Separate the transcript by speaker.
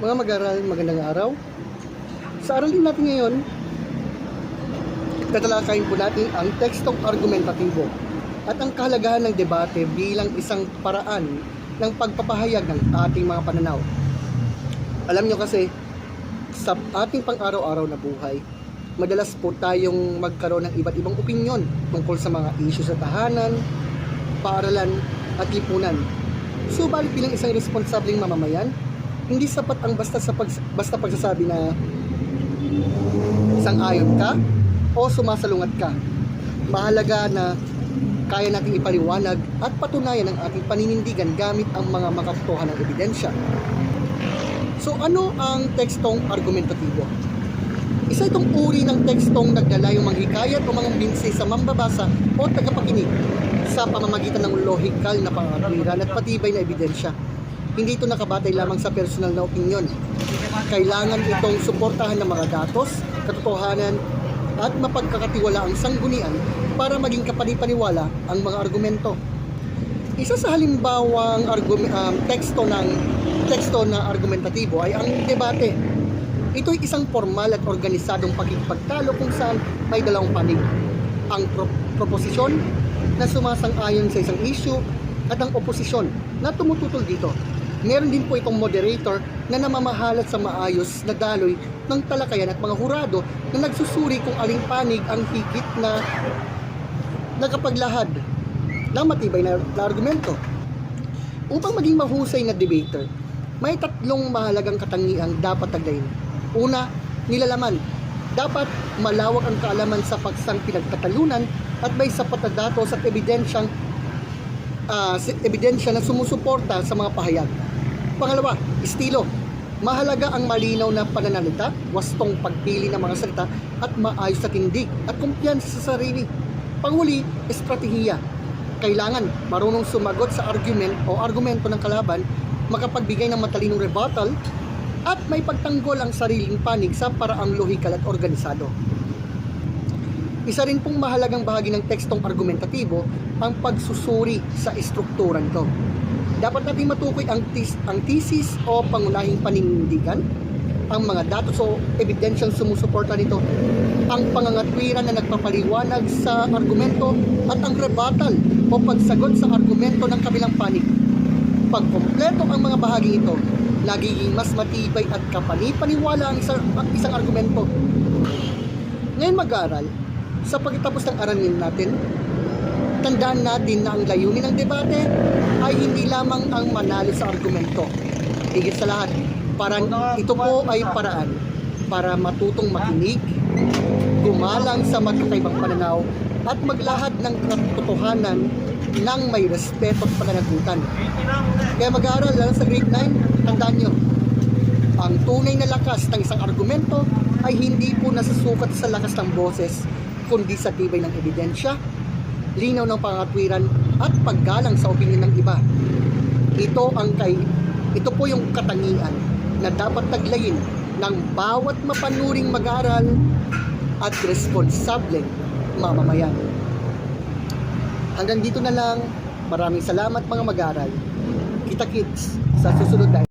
Speaker 1: Mga mag-aaral, magandang araw. Sa aralin natin ngayon, tatalakayin po natin ang tekstong argumentatibo at ang kahalagahan ng debate bilang isang paraan ng pagpapahayag ng ating mga pananaw. Alam nyo kasi, sa ating pang-araw-araw na buhay, madalas po tayong magkaroon ng iba't ibang opinyon tungkol sa mga isyu sa tahanan, paaralan at lipunan. Subalit bilang isang responsableng mamamayan, hindi sapat ang basta pagsasabi na sang-ayon ka o sumasalungat ka. Mahalaga na kaya nating ipaliwanag at patunayan ang ating paninindigan gamit ang mga makatotohanan ng ebidensya. So ano ang tekstong argumentatibo? Isa itong uri ng tekstong naglalayong manghikayat o mangumbinsi sa mambabasa o tagapakinig sa pamamagitan ng lohikal na pangatwiran at patibay na ebidensya. Hindi ito nakabatay lamang sa personal na opinyon. Kailangan itong suportahan ng mga datos, katotohanan, at mapagkakatiwalaang sanggunian para maging kapanipaniwala ang mga argumento. Isa sa halimbawang teksto na argumentatibo ay ang debate. Ito ay isang formal at organisadong pakikipagtalo kung saan may dalawang panig. Ang proposisyon na sumasang-ayon sa isang issue at ang oposisyon na tumututol dito. Meron din po itong moderator na namamahalat sa maayos na daloy ng talakayan at mga hurado na nagsusuri kung aling panig ang higit na nakapaglahad ng matibay na argumento. Upang maging mahusay na debater, may tatlong mahalagang katangiang dapat taglayin. Una, nilalaman. Dapat malawak ang kaalaman sa paksang pinagtatalunan at may sapat na datos at ebidensya na sumusuporta sa mga pahayag. Pangalawa, estilo. Mahalaga ang malinaw na pananalita, wastong pagpili ng mga salita at maayos na tindig at kumpiyansa sa sarili. Panghuli, estratehiya. Kailangan marunong sumagot sa argumento ng kalaban, makapagbigay ng matalinong rebuttal at may pagtanggol ang sariling panig sa paraang lohikal at organisado. Isa rin pong mahalagang bahagi ng tekstong argumentatibo ang pagsusuri sa estruktura nito. Dapat natin matukoy ang thesis o pangunahing paninindigan, ang mga datos o ebidensyang sumusuporta nito, ang pangangatwiran na nagpapaliwanag sa argumento at ang rebuttal o pagsagot sa argumento ng kabilang panig. Pag kompleto ang mga bahagi ito, nagiging mas matibay at kapanipaniwala ang isang argumento. Ngayon mag-aaral, sa pagtatapos ng aralin natin, tandaan natin na ang layunin ng debate ay hindi lamang ang manalo sa argumento. Higit sa lahat, ito po ay paraan para matutong makinig, gumalang sa magkakaibang pananaw, at maglahad ng katotohanan ng may respeto at pananagutan. Kaya mag-aaral, lalo sa grade 9, tandaan nyo, ang tunay na lakas ng isang argumento ay hindi po nasusukat sa lakas ng boses, kundi sa tibay ng ebidensya, linaw ng pangatwiran at paggalang sa opinyon ng iba. Ito po yung katangian na dapat taglayin ng bawat mapanuring mag-aaral at responsableng mamamayan. Hanggang dito na lang. Maraming salamat mga mag-aaral. Kita-kits sa susunod na